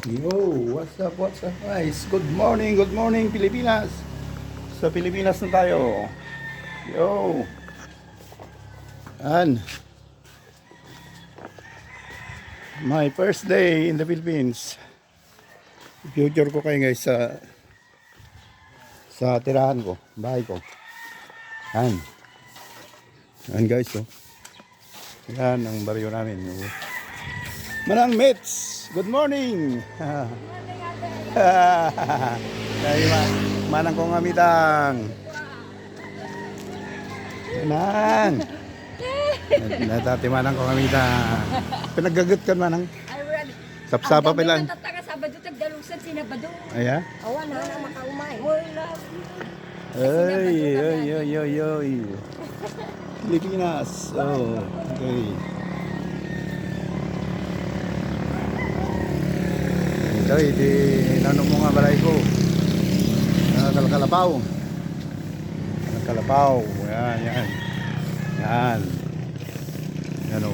Yo, what's up guys? Good morning Pilipinas. Sa Pilipinas na tayo. Yo. And my first day in the Philippines. Future ko kayo guys sa tirahan ko, bahay ko. Yan. Yan guys, oh. Yan ang baryo namin. Oh. Manang Mets, good morning. Dahil manang kong amitang. Manang. Natati manang kong amitang. Pinagagot ka manang. Sapsapa pa lang. Sabado tagdalusan sinabado. Aya? Awan na na makaumay. Wala. Ay. Pilipinas. Oh, okay. Ito, di nanong mo nga balay ko. Kalkalapaw. Kalkalapaw. Yan. Yan o.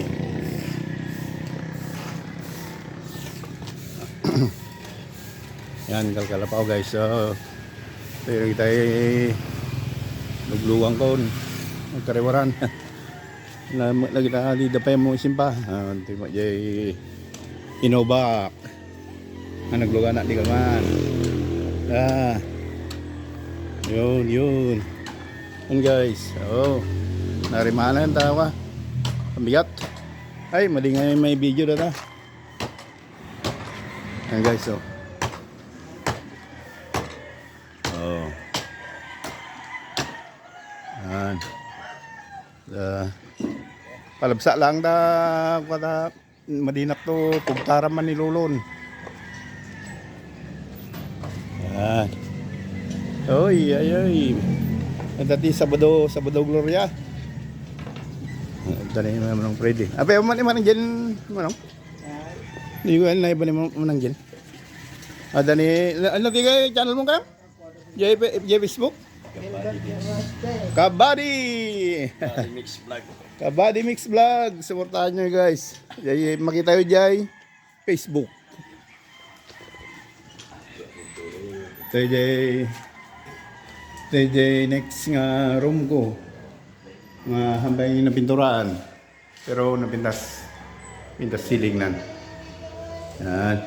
Yan, kalkalapaw guys. So, pero kita nagluwang ko. Nagkarewaran. Lagi na di dapay mo isimpa. Tima jay inobak. Nagluga na di kalman. Yun. Yun guys. Oh. Narimana yung tawa. Pambigat. Ay, madingay may video na ta. Yan guys, oh. Oh. Yan. Palabsa lang da kada madinap to pugtaran man ni Lulon. Yan. Oy. Dati Sabado Gloria. Dali naman ng Freddy. Ape man dyan manong. Di ko na iba ni manang dyan. Dani ano tiga channel mo ka? Jay Facebook. Kabady Mix Vlog. Kabady Mix Vlog. Suportahan nyo guys. Makita nyo Jay Facebook. TJ next nga room ko. Nga hambay na pinturaan. Pero napintas ceiling nan. Yan.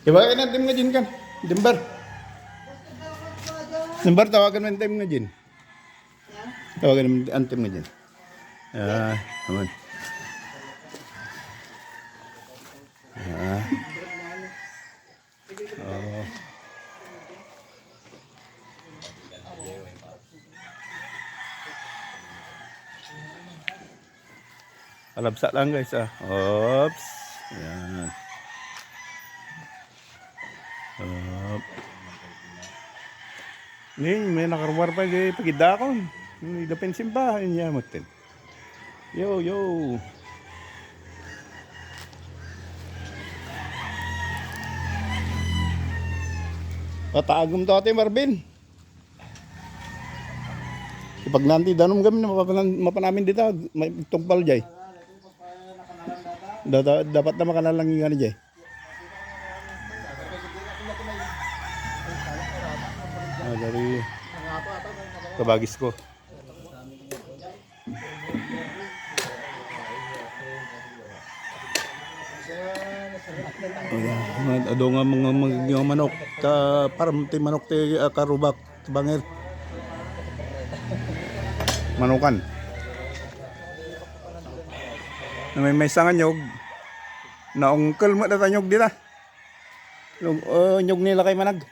Diba kayo natin nga dyan kan? Dimbar tawagan mo ang time nga dyan. Tawagan mo ang time nga dyan. Naman. Oh. Alabsa lang guys Oops. Yan. May nakarwar pa pagidakon. May depensin ba? Yan matin. Yo. Pataagom to ate Marvin. Pag nanti danom kami na mapanamin dito, may tungpal jay. Dapat na makanalang yung ano jay. Dari kabagis ko. Ado nga mga manok parang ti manok ti karubak bangir manukan na may sanganyog na ungkel mo na tanyog dila nyog nila kay manag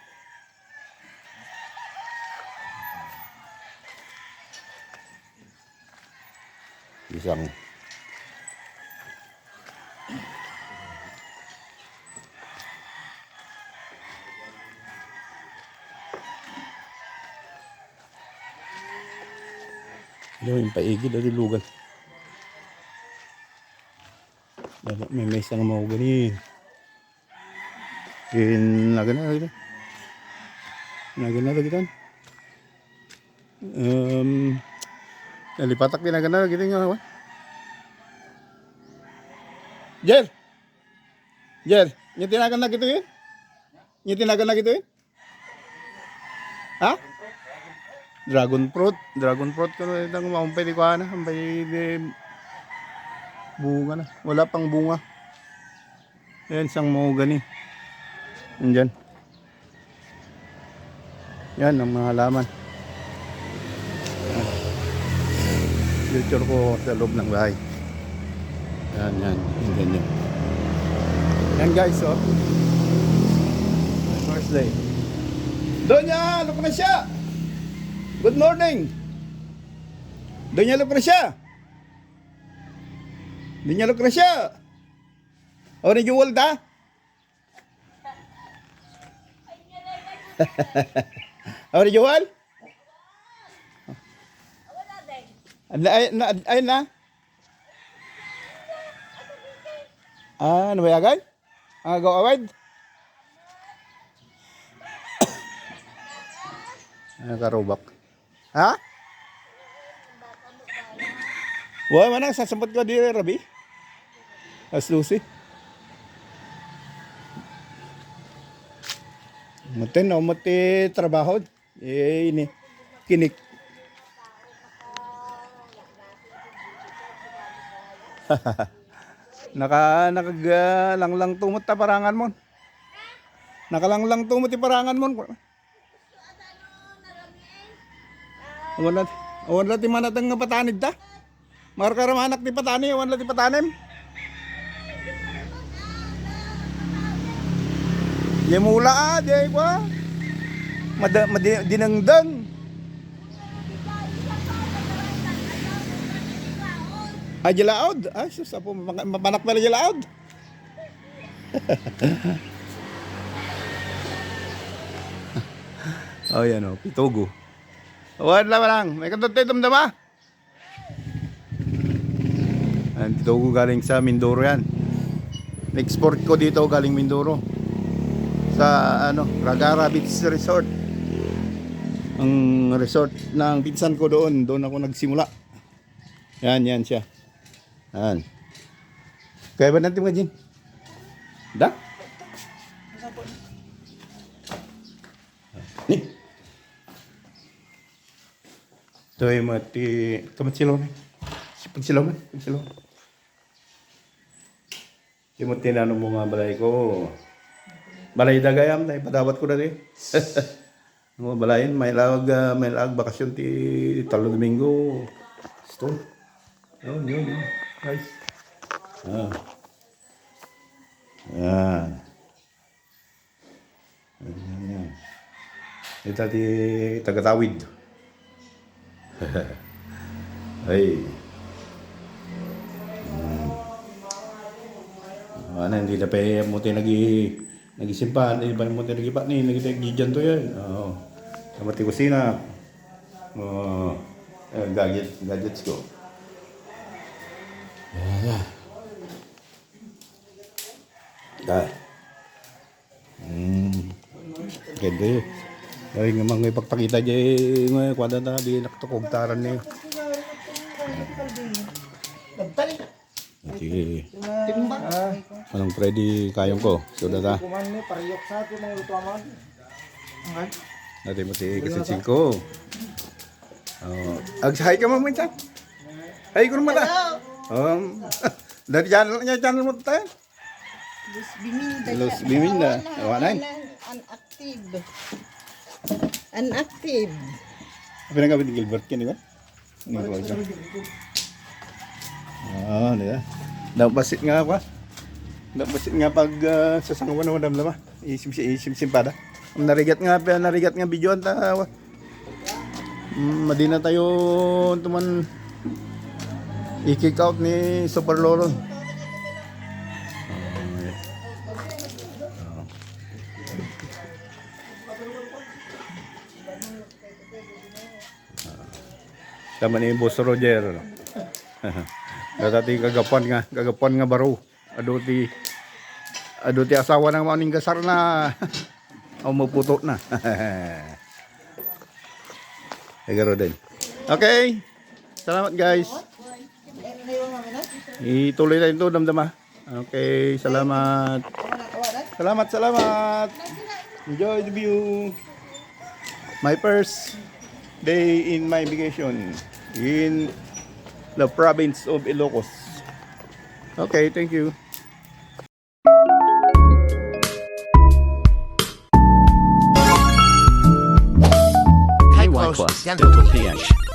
isang yung paigid at lugan. May isang mga gani. Nagana lagi kan. Nalipatak din nagana lagi nga. Jer. Jer, yung tinagan na gitu yun? Yung tinagan na gitu yun? Ha? Dragon fruit. Dragon fruit ko na itang mampay di ko na. Mampay di bunga na. Wala pang bunga. Yan, isang mahogany. Yan. Yan ang mga halaman. Future ko sa loob ng bahay. Yan, yan. Yan, ganyan. Yan guys, oh. First day. Donya Lucrecia! Good morning! Donya Lucrecia! Donya Lucrecia! O, ni Jewel ta? O, ni Jewel? Ayun na? Ah, ano ba yagay? Agaw awad? Nakarubak. Ha? Wala man ang sasampot ko di Rabi? As Lucy? Mati no, mati trabaho. Ini. Kinik. Nakalanglang tumot ta parangan mo. Nakalanglang tumot ti parangan mo. Awan ti manatang nga patanid ta. Markaramanak ti patani, awan ti patanim. Yemula di ko. Dinangdang. Ay, jalaod. Ay, sus, apo, mapanak pala jalaod. Oh, yan o, pitugo. Wala lang, may kantote damdama. Ang pitugo galing sa Mindoro yan. Export ko dito galing Mindoro. Sa, Ragara Beach Resort. Ang resort ng pinsan ko doon ako nagsimula. Yan siya. Yan. Kaya ba natin mga Jin? Da? Ni. Ito ay mati. Kamat silaw na. Pagsilaw na. Pagsilaw. Ito mo tinanong mo nga balay ko. Balay dagayam. Padawat ko na rin. Mga balayin. May lag bakasyon ti Talo Domingo. Stone. Yun. Guys. Yan. Ito ti tagatawid. Ay. Ano, hindi na pa mo tayo nagisimpan. Hindi pa mo tayo nagipat ni. Nagigyan to yan. Oo. Sa mati kusina. Gadgets ko. Yan. Ganda yun. Ay nga mga ipagpakita dyan nga kwada na di naktukugtaran niyo. Sige. Anong Freddy kayong ko? Sudah ta. Natin mo ti kasi ko. Agsahay ka mo minsan. Hay ko naman ta. Dari channel mo tayo. Los Biminda. Awanan. Unactive. Apa yang kami tinggal Gilbert kan, di ba? Ini ko aja. Nila. Daw basit nga ako. Daw basit nga pag sa sangawan na madam lama. Isim pada. Narigat nga video ta. Madina tayo tuman i-kick out ni Super Lolo. Tama ni Boss Roger. Dati kagapan nga baro. Ado ti asawa ng maning gasar na maputo na. Egaro din. Okay. Salamat guys. Ituloy na ito damdama. Okay, salamat. Salamat. Enjoy the view. My first day in my vacation in the province of Ilocos. Okay, thank you. KY Plus, Delta PH.